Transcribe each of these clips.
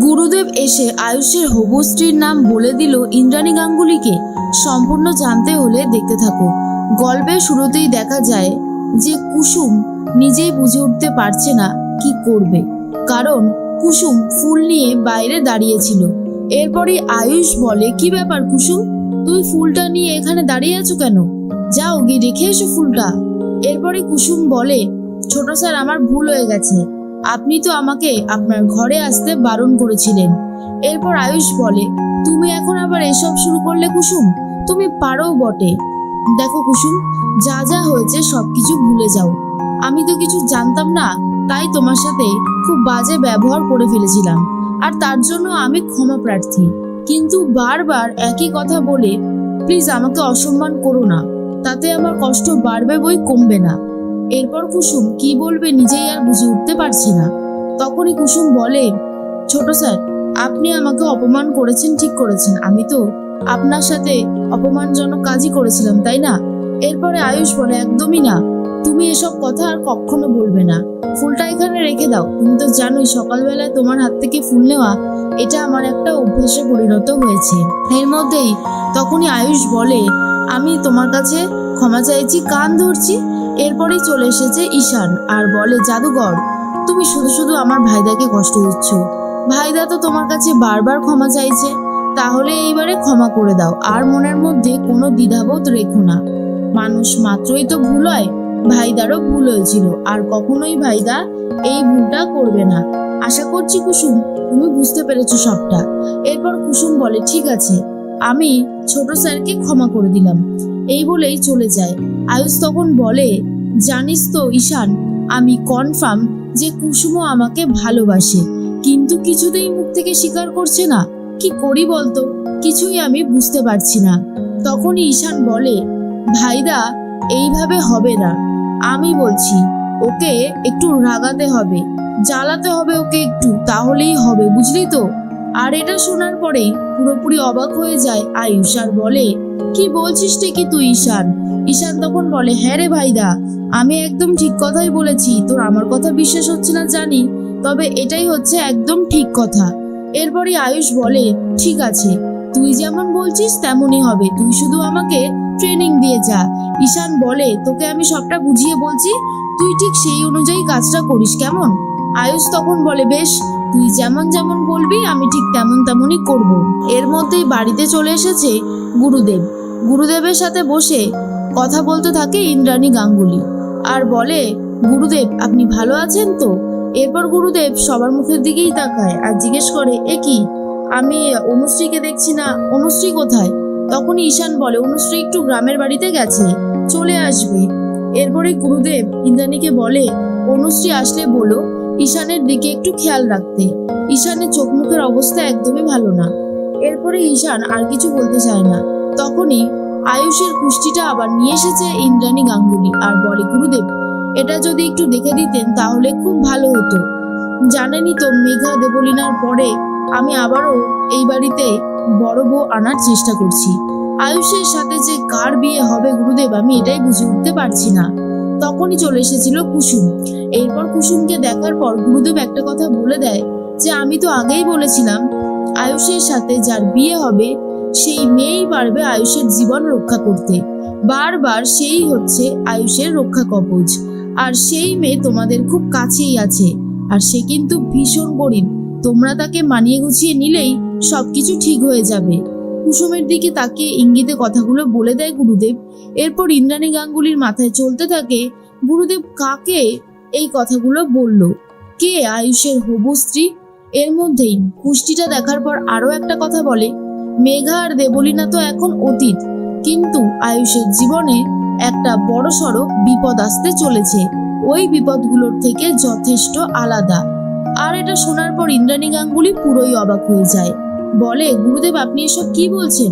গুরুদেব এসে আয়ুষের হবু স্ত্রীর নাম বলে দিল ইন্দ্রাণী গাঙ্গুলিকে। সম্পূর্ণ জানতে হলে দেখতে থাকো। গল্পের শুরুতেই দেখা যায় যে কুসুম নিজেই বুঝে উঠতে পারছে না কি করবে, কারণ কুসুম ফুল নিয়ে বাইরে দাঁড়িয়েছিল। এরপরে আয়ুষ বলে, কি ব্যাপার কুসুম, তুই ফুলটা নিয়ে এখানে দাঁড়িয়ে আছো কেন? যাও গিয়ে রেখে এসো ফুলটা। এরপরে কুসুম বলে, ছোট স্যার আমার ভুল হয়ে গেছে, আপনি তো আমাকে আপনার ঘরে আসতে বারণ করেছিলেন। এরপর আয়ুষ বলে, তুমি এখন আবার এসব শুরু করলে কুসুম, তুমি পারো বটে। দেখো কুসুম, যা যা হয়েছে সবকিছু ভুলে যাও। আমি তো কিছু জানতাম না, তাই তোমার সাথে খুব বাজে ব্যবহার করে ফেলেছিলাম, আর তার জন্য আমি ক্ষমা প্রার্থী। কিন্তু বারবার একই কথা বলে প্লিজ আমাকে অসম্মান করো না, তাতে আমার কষ্ট বাড়বে বই কমবে না। এরপর কুসুম কি বলবে নিজেই আর বুঝে উঠতে পারছে না। তখনই কুসুম বলে, ছোট স্যার আপনি আমাকে অপমান করেছেন, ঠিক করেছেন, আমি তো আপনার সাথে অপমানজনক কাজই করেছিলাম, তাই না? এরপরে আয়ুষ বলে, একদমই না, তুমি এসব কথা আর কখনো বলবে না, ফুলটা এখানে রেখে দাও। তুমি তো জানোই সকালবেলায় তোমার হাত থেকে ফুল নেওয়া এটা আমার একটা অভ্যেসে পরিণত হয়েছে। এর মধ্যেই তখনই আয়ুষ বলে, আমি তোমার কাছে ক্ষমা চাইছি, কান ধরছি। এরপরেই চলে এসেছে ঈশান আর বলে, জাদুঘর তুমি শুধু শুধু আমার ভাইদাকে কষ্ট দিচ্ছ, ভাইদা তো তোমার কাছে বারবার ক্ষমা চাইছে, তাহলে এইবারে ক্ষমা করে দাও, আর মনের মধ্যে কোনো দ্বিধাবোধ রেখো না। মানুষ মাত্রই তো ভুল হয়, ভাইদারও ভুল হয়েছিল, আর কখনোই ভাইদা এই ভুলটা করবে না। আশা করছি কুসুম তুমি বুঝতে পেরেছো সবটা। এরপর কুসুম বলে, ঠিক আছে, আমি ছোট স্যারকে ক্ষমা করে দিলাম। এই বলেই চলে যায়। আয়ুষ তখন বলে, জানিস তো ঈশান, আমি কনফার্ম যে কুসুমও আমাকে ভালোবাসে, কিন্তু কিছুতেই মুখ থেকে স্বীকার করছে না। কি করি বলতো, কিছুই আমি বুঝতে পারছি না। তখনই ঈশান বলে, ভাইদা এইভাবে হবে না, আমি বলছি ওকে একটু রাগাতে হবে, জ্বালাতে হবে ওকে একটু, তাহলেই হবে, বুঝলি তো? আর এটা শোনার পরেই পুরোপুরি অবাক হয়ে যায় আয়ুষ আর বলে, কি বলছিস কি তুই ঈশান? ঈশান তখন বলে, হ্যাঁ রে ভাইদা, আমি একদম ঠিক কথাই বলেছি, তোর আমার কথা বিশ্বাস হচ্ছে না জানি, তবে এটাই হচ্ছে একদম ঠিক কথা। এরপরে আয়ুষ বলে, ঠিক আছে, তুই যেমন বলছিস তেমনই হবে, তুই শুধু আমাকে ট্রেনিং দিয়ে যা। ঈশান বলে, তোকে আমি সবটা বুঝিয়ে বলছি, তুই ঠিক সেই অনুযায়ী কাজটা করিস, কেমন? আয়ুষ তখন বলে, বেশ, তুই যেমন যেমন বলবি আমি ঠিক তেমন তেমনই করব। এর মধ্যেই বাড়িতে চলে এসেছে গুরুদেব। গুরুদেবের সাথে বসে কথা বলতে থাকে ইন্দ্রাণী গাঙ্গুলি আর বলে, গুরুদেব আপনি ভালো আছেন তো? এরপর গুরুদেব সবার মুখের দিকেই তাকায় আর জিজ্ঞেস করে, এ কি, আমি অনুশ্রীকে দেখছি না, অনুশ্রী কোথায়? তখনই ঈশান বলে, অনুশ্রী একটু গ্রামের বাড়িতে গেছে, চলে আসবে। এরপরে গুরুদেব ইন্দ্রাণীকে বলে, অনুশ্রী আসলে বলো ঈশানের দিকে একটু খেয়াল রাখতে, ঈশানের চোখ মুখের অবস্থা একদমই ভালো না। এরপরে ঈশান আর কিছু বলতে চায় না। তখনই আয়ুষের কুষ্টিটা আবার নিয়ে এসেছে ইন্দ্রাণী গাঙ্গুলি আর বলে, গুরুদেব এটা যদি একটু দেখে দিতেন তাহলে খুব ভালো হতো। জানেনই তো মেঘা দেবলীনার পরে আমি আবারও এই বাড়িতে বড় বউ আনার চেষ্টা করছি। আয়ুষের সাথে যে কার বিয়ে হবে গুরুদেব, আমি এটাই বুঝে উঠতে পারছি না। তখনই চলে এসেছিল কুসুম। এরপর কুসুমকে দেখার পর গুরুদেব একটা কথা বলে দেয় যে, আমি তো আগেই বলেছিলাম আয়ুষের সাথে যার বিয়ে হবে সেই মেয়েই পারবে আয়ুষের জীবন রক্ষা করতে, বারবার সেই হচ্ছে আয়ুষের রক্ষা কবচ, আর সেই মেয়ে তোমাদের খুব কাছেই আছে, আর সে কিন্তু ভীষণ গরিব, তোমরা তাকে মানিয়ে গুছিয়ে নিলেই সবকিছু ঠিক হয়ে যাবে। কুসুমের দিকে তাকিয়ে ইঙ্গিতে কথাগুলো বলে দেয় গুরুদেব। এরপর ইন্দ্রাণী গাঙ্গুলির মাথায় চলতে থাকে, গুরুদেব কাকে এই কথাগুলো বলল, কে আয়ুষের হবু স্ত্রী? এর মধ্যেই কুষ্টিটা দেখার পর আরো একটা কথা বলে, মেঘা আর দেবলীনা তো এখন অতীত, কিন্তু আয়ুষের জীবনে একটা বড় সড়ো বিপদ আসতে চলেছে, ওই বিপদগুলোর থেকে যথেষ্ট আলাদা। আর এটা শোনার পর ইন্দ্রাণী গাঙ্গুলি পুরোই অবাক হয়ে যায়। বলে, গুরুদেব আপনি এসব কি বলছেন?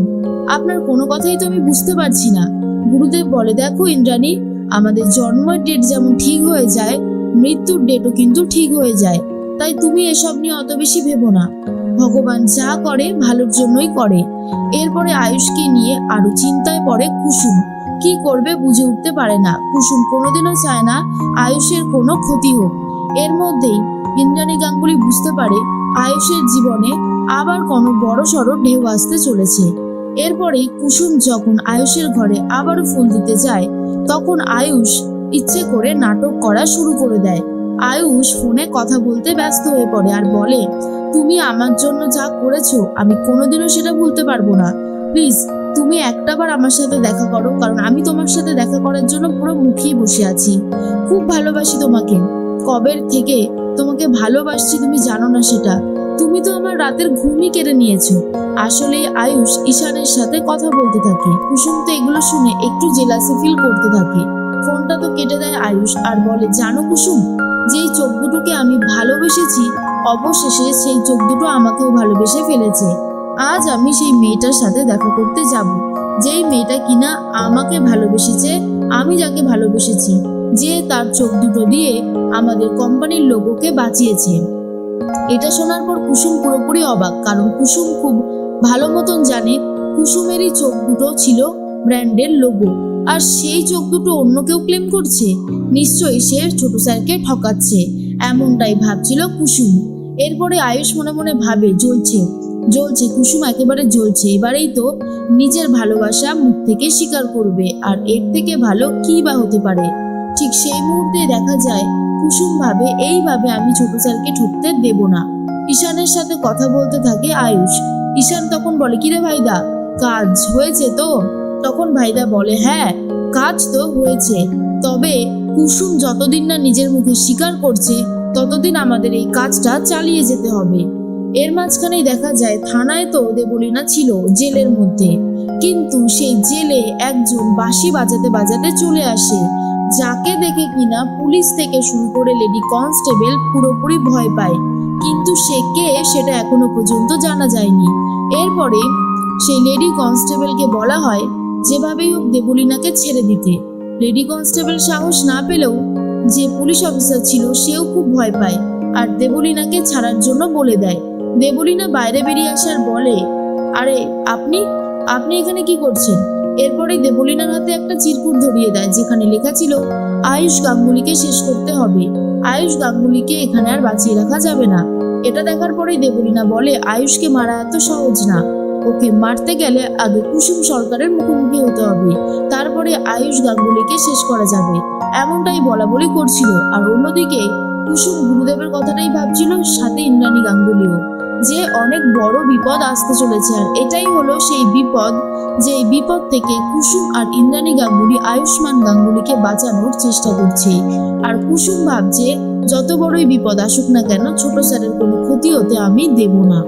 আপনার কোনো কথাই তো আমি বুঝতে পারছি না। গুরুদেব বলে, দেখো ইন্দ্রাণী, আমাদের জন্মের ডেট যেমন ঠিক হয়ে যায়, মৃত্যুর ডেটও কিন্তু ঠিক হয়ে যায়, তাই তুমি এসব নিয়ে অত বেশি ভেবো না, ভগবান যা করে ভালোর জন্যই করে। এরপরে আয়ুষকে নিয়ে আরো চিন্তায় পড়ে কুসুম। কি করবে বুঝে উঠতে পারে না। কুসুম কোনোদিনও চায় না আয়ুষের কোনো ক্ষতি হোক। এর মধ্যেই ইন্দ্রাণী গাঙ্গুলি বুঝতে পারে আয়ুষের জীবনে আবার কোনো বড় সড়ো ঢেউ আসতে চলেছে। এরপরেই কুসুম যখন আয়ুষের ঘরে আবারও ফুল দিতে যায়, তখন আয়ুষ ইচ্ছে করে নাটক করা শুরু করে দেয়। আয়ুষ ফোনে কথা বলতে ব্যস্ত হয়ে পড়ে আর বলে, তুমি আমার জন্য যা করেছো আমি কোনোদিনও সেটা ভুলতে পারবো না। প্লিজ তুমি একটাবার আমার সাথে দেখা করো, কারণ আমি তোমার সাথে দেখা করার জন্য পুরো মুখিয়ে বসে আছি। খুব ভালোবাসি তোমাকে, কবের থেকে তোমাকে ভালোবাসছি তুমি জানো না সেটা। তুমি তো আমার রাতের ঘুমই কেড়ে নিয়েছো। আসলে আয়ুষ ঈশানের সাথে কথা বলতে থাকে। কুসুম তো এগুলো শুনে একটু জেলাসি ফিল করতে থাকে। ফোনটা তো কেটে দেয় আয়ুষ আর বলে, জানো কুসুম, যেই চোখ দুটোকে আমি ভালোবেসেছি অবশেষে সেই চোখ দুটো আমাকেও ভালোবেসে ফেলেছে। আজ আমি সেই মেয়েটার সাথে দেখা করতে যাব, যেই মেয়েটা কিনা আমাকে ভালোবেসেছে, আমি যাকে ভালোবেসেছি, যে তার চোখ দুটো দিয়ে আমাদের কোম্পানির লোগোকে বাঁচিয়েছে। এটা শোনার পর কুসুম পুরোপুরি অবাক, কারণ কুসুম খুব ভালো মতন জানে কুসুমেরই চোখ দুটো ছিল ব্র্যান্ডের লোগো, আর সেই চোখ দুটো অন্য কেউ ক্লেম করছে। নিশ্চয়ই সে ছোট স্যারকে ঠকাচ্ছে, এমনটাই ভাবছিল কুসুম। এরপরে আয়ুষ মনে মনে ভাবে, জ্বলছে জ্বলছে, কুসুম একেবারে জ্বলছে। এবারেই তো নিজের ভালোবাসা মুখ থেকে স্বীকার করবে, আর এর থেকে ভালো কি বা হতে পারে। ঠিক সেই মুহূর্তে দেখা যায় কুসুম ভাবে, এইভাবে আমি ছোট স্যারকে ঠকতে দেব না। ঈশানের সাথে কথা বলতে থাকে আয়ুষ। ঈশান তখন বলে, কিরে ভাইদা, কাজ হয়েছে তো? তখন ভাইদা বলে, হ্যাঁ কাজ তো হয়েছে, তবে কুসুম যতদিন না নিজের মুখে স্বীকার করছে ততদিন আমাদের এই কাজটা চালিয়ে যেতে হবে। এর মাঝখানেই দেখা যায় থানায় তো দেবলীনা ছিল জেলের মধ্যে, কিন্তু সেই জেলে একজন বাঁশি বাজাতে বাজাতে চলে আসে, যাকে দেখে কিনা পুলিশ থেকে শুরু করে লেডি কনস্টেবল পুরোপুরি ভয় পায়, কিন্তু সে কে সেটা এখনো পর্যন্ত জানা যায়নি। এরপরে সেই লেডি কনস্টেবলকে বলা হয় যেভাবেই হোক দেবলীনাকে ছেড়ে দিতে। লেডি কনস্টেবল সাহস না পেলেও যে পুলিশ অফিসার ছিল সেও খুব ভয় পায় আর দেবলীনাকে ছাড়ার জন্য বলে দেয়। দেবলীনা বাইরে বেরিয়ে আসার বলে, আরে আপনি আপনি এখানে কি করছেন? এরপরে দেবলীনার হাতে একটা চিরকুট ধরিয়ে দেয়, যেখানে লেখা ছিল আয়ুষ গাঙ্গুলিকে শেষ করতে হবে, আয়ুষ গাঙ্গুলিকে এখানে আর বাঁচিয়ে রাখা যাবে না। এটা দেখার পরেই দেবলীনা বলে, আয়ুষকে মারা এত সহজ না, ওকে মারতে গেলে আগে কুসুম সরকারের মুখোমুখি হতে হবে, তারপরে আয়ুষ গাঙ্গুলিকে শেষ করা যাবে। এমনটাই বলা বলি করছিল, আর অন্যদিকে কুসুম গুরুদেবের কথাটাই ভাবছিল, সাথে ইন্দ্রাণী গাঙ্গুলিও, যে অনেক বড় বিপদ আসতে চলেছে। আর এটাই হলো সেই বিপদ, যে বিপদ থেকে কুসুম আর ইন্দ্রাণী গাঙ্গুলি আয়ুষ্মান গাঙ্গুলিকে বাঁচানোর চেষ্টা করছে। আর কুসুম ভাবছে, যত বড়ই বিপদ আসুক না কেন ছোট স্যারের কোনো ক্ষতি হতে আমি দেব না।